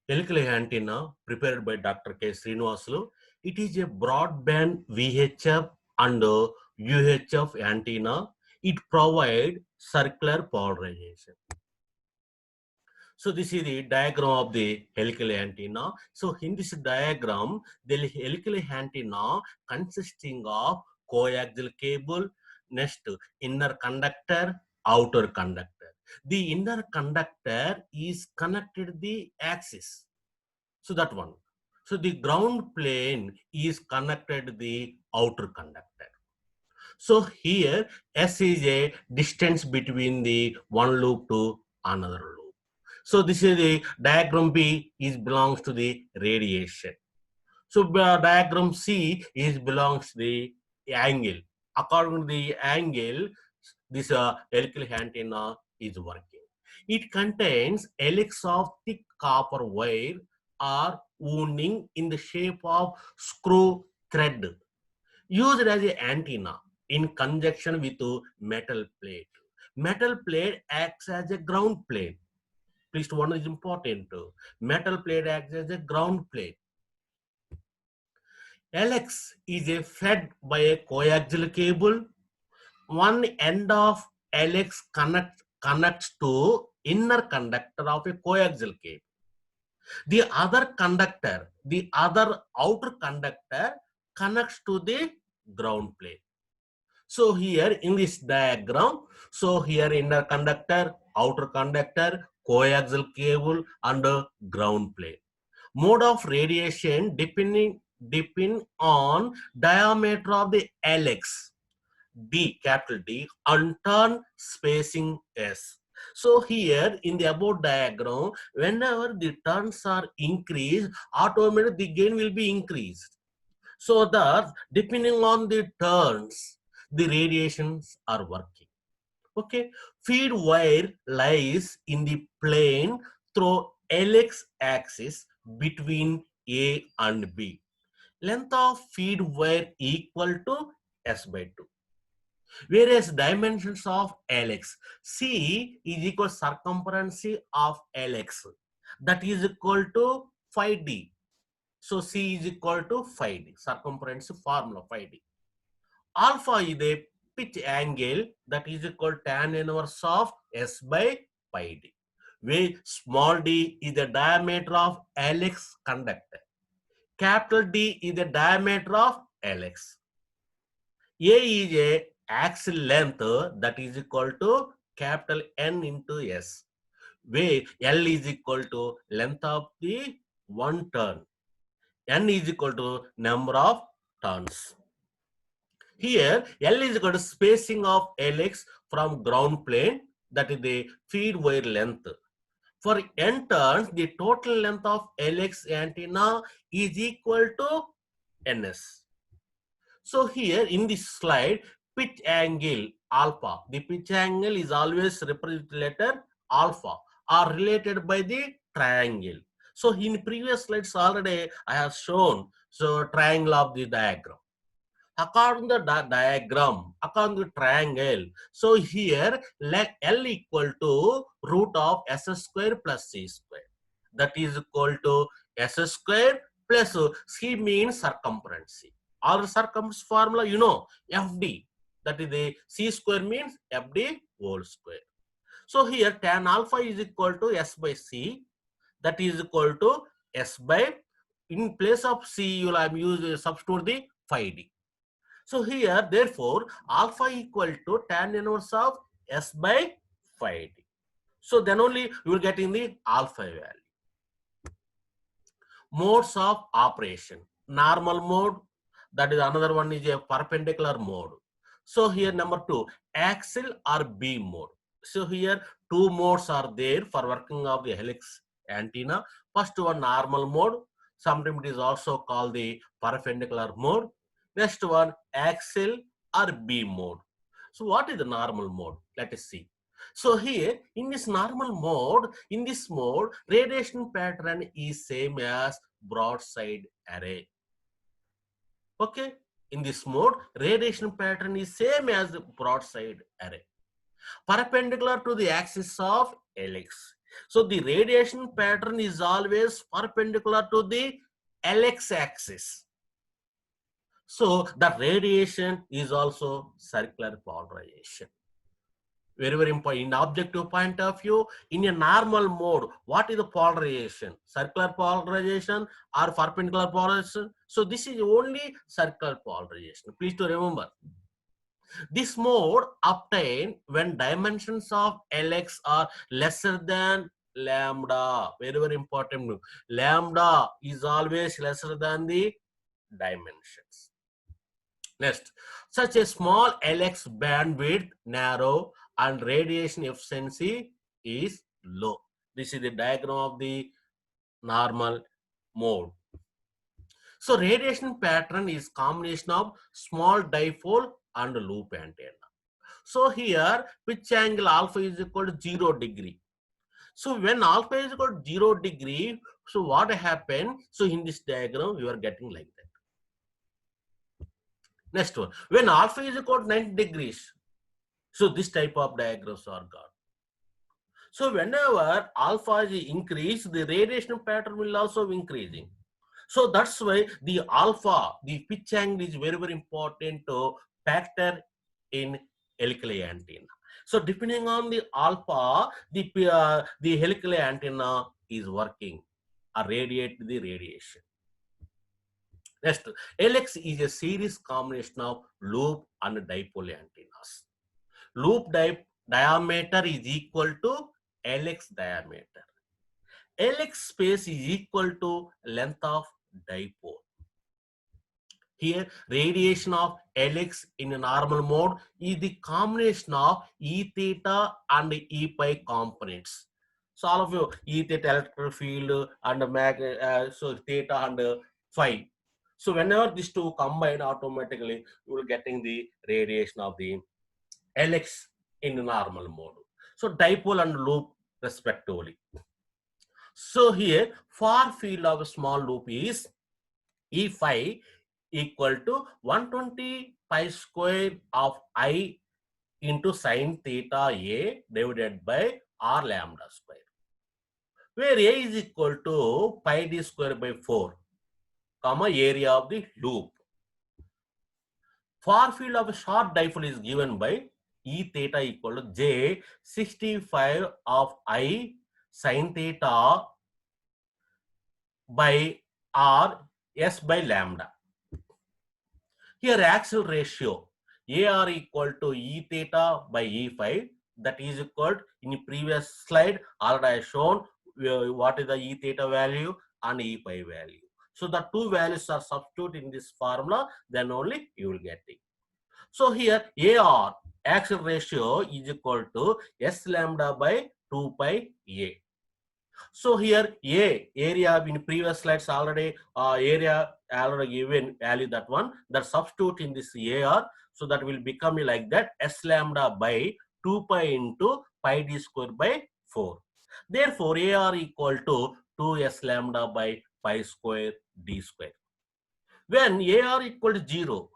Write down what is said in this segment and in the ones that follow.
helical antenna prepared by Dr. K. Srinivasulu. It is a broadband VHF and UHF antenna. It provides circular polarization. So this is the diagram of the helical antenna. So in this diagram, the helical antenna consisting of coaxial cable, next inner conductor, outer conductor. The inner conductor is connected the axis. So that one. So the ground plane is connected the outer conductor. So here S is a distance between the one loop to another loop. So this is the diagram B is belongs to the radiation. So diagram C is belongs to the angle. According to the angle, this helical antenna is working. It contains helix of thick copper wire or wounding in the shape of screw thread used as an antenna in conjunction with a metal plate. Metal plate acts as a ground plate. Please, one is important. Metal plate acts as a ground plate. LX is a fed by a coaxial cable. One end of LX connects to inner conductor of a coaxial cable. The other outer conductor connects to the ground plate. So here in this diagram, so here inner conductor, outer conductor, coaxial cable and ground plate. Mode of radiation depend on diameter of the helix, D, capital D, and turn spacing S. So here in the above diagram, whenever the turns are increased, automatically the gain will be increased. So that depending on the turns, the radiations are working. Okay, feed wire lies in the plane through LX axis between A and B. Length of feed wire equal to S by 2. Whereas dimensions of LX, C is equal to circumference of LX. That is equal to 5D. So C is equal to 5D, circumference formula 5D. Alpha is the pitch angle that is equal to tan inverse of S by pi D, where small d is the diameter of LX conductor. Capital D is the diameter of LX. A is a axial length that is equal to capital N into S, where L is equal to length of the one turn. N is equal to number of turns. Here, L is equal to spacing of LX from ground plane, that is the feed wire length. For N turns, the total length of LX antenna is equal to NS. So here in this slide, pitch angle alpha. The pitch angle is always represented letter alpha are related by the triangle. So in previous slides already I have shown so triangle of the diagram. According to the diagram, according to the triangle, so here like L equal to root of S square plus C square. That is equal to S square plus C means circumference. Or circumference formula, you know, FD. That is the C square means FD whole square. So here tan alpha is equal to S by C. That is equal to S by, in place of C, you will have used substitute the 5D. So here, therefore, alpha equal to tan inverse of S by 5D. So then only you will get in the alpha value. Modes of operation. Normal mode, that is another one is a perpendicular mode. So here number 2, axial or beam mode. So here two modes are there for working of the helix antenna. First one normal mode. Sometimes it is also called the perpendicular mode. Next one axial or beam mode. So what is the normal mode? Let us see. So here in this normal mode, in this mode, radiation pattern is same as broadside array. Okay, in this mode, radiation pattern is same as broadside array. Perpendicular to the axis of helix. So the radiation pattern is always perpendicular to the LX axis. So the radiation is also circular polarization. Very, very important. In objective point of view, in a normal mode, what is the polarization? Circular polarization or perpendicular polarization? So this is only circular polarization. Please to remember. This mode obtained when dimensions of Lx are lesser than lambda. Very, very important. Lambda is always lesser than the dimensions. Next, such a small Lx bandwidth narrow and radiation efficiency is low. This is the diagram of the normal mode. So radiation pattern is combination of small dipole and loop antenna. So here pitch angle alpha is equal to 0 degree. So when alpha is equal to 0 degree, so what happened? So in this diagram you are getting like that. Next one, when alpha is equal to 90 degrees, so this type of diagrams are got. So whenever alpha is increased, the radiation pattern will also increasing. So that's why the alpha, the pitch angle is very, very important to factor in helical antenna. So depending on the alpha, the helical antenna is working or radiate the radiation. Next, LX is a series combination of loop and dipole antennas. Loop diameter is equal to LX diameter. LX space is equal to length of dipole. Here, radiation of Lx in a normal mode is the combination of E theta and E pi components. So all of you, E theta electric field and so theta and phi. So whenever these two combine, automatically you will getting the radiation of the Lx in a normal mode. So dipole and loop respectively. So here, far field of a small loop is E phi equal to 120 pi square of I into sine theta A divided by R lambda square, where A is equal to pi d square by 4, comma area of the loop. Far field of a short dipole is given by E theta equal to J 65 of I sine theta by R S by lambda. Here axial ratio AR equal to E theta by E phi, that is equal to, in the previous slide already I shown what is the E theta value and E phi value. So the two values are substituted in this formula, then only you will get it. So here AR axial ratio is equal to S lambda by 2 pi A. So here A area in previous slides already area already given value that one, that substitute in this AR, so that will become like that S lambda by 2 pi into pi d square by 4. Therefore AR equal to 2S lambda by pi square d square. When AR equal to 0,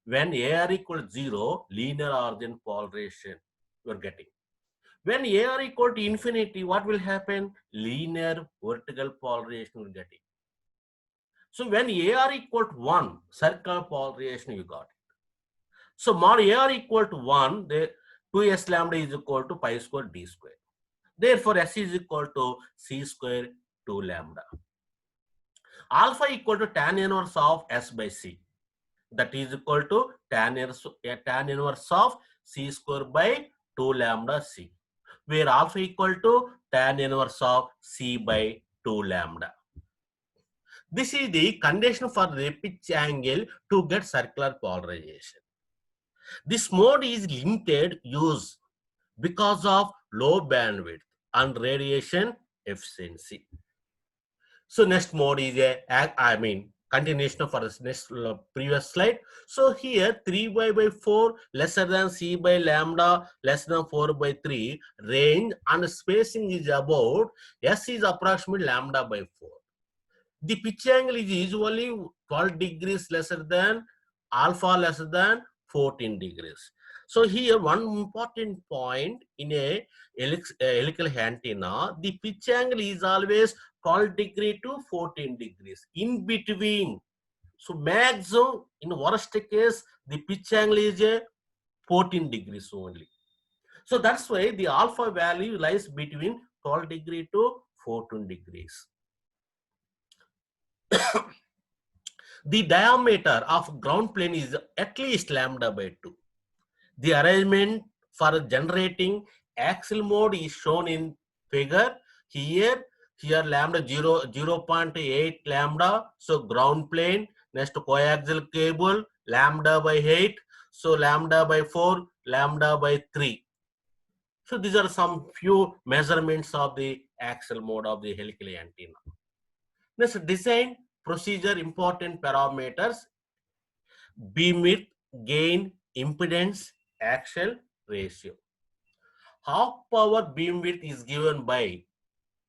when AR equal to 0, linear origin polarization you are getting. When AR equal to infinity, what will happen? Linear vertical polarization will get it. So when AR equal to 1, circular polarization you got it. So mod AR equal to 1, the 2S lambda is equal to pi square d square. Therefore, S is equal to C square 2 lambda. Alpha equal to tan inverse of S by C. That is equal to tan inverse of C square by 2 lambda C, where alpha equal to tan inverse of C by 2 lambda. This is the condition for the pitch angle to get circular polarization. This mode is limited use because of low bandwidth and radiation efficiency. So next mode is continuation for this next previous slide. So here 3y by 4 lesser than C by lambda less than 4 by 3, range and spacing is about S is approximately lambda by 4. The pitch angle is usually 12 degrees lesser than alpha lesser than 14 degrees. So here one important point in a helical antenna, the pitch angle is always 12 degree to 14 degrees in between. So maximum in worst case, the pitch angle is a 14 degrees only. So that's why the alpha value lies between 12 degree to 14 degrees. The diameter of ground plane is at least lambda by 2. The arrangement for generating axial mode is shown in figure. Here lambda 0.8 lambda. So ground plane, next coaxial cable, lambda by 8. So lambda by 4, lambda by 3. So these are some few measurements of the axial mode of the helical antenna. Next, design procedure important parameters: beam width, gain, impedance, axial ratio. Half power beam width is given by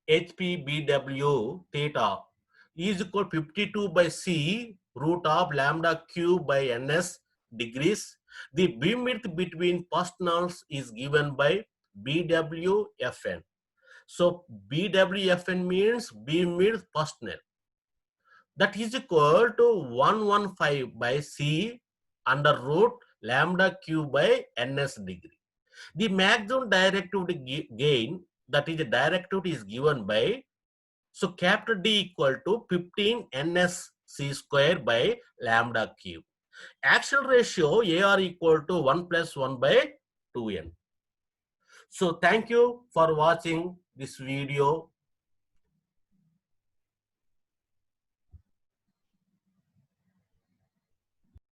HPBW theta is equal to 52 by C root of lambda cube by ns degrees. The beam width between first nulls is given by BWFN. So BWFN means beam width first null. That is equal to 115 by C under root lambda cube by ns degree. The maximum directivity gain, that is the directivity, is given by, so capital D equal to 15 ns c square by lambda cube. Axial ratio AR equal to 1 plus 1 by 2n. So thank you for watching this video.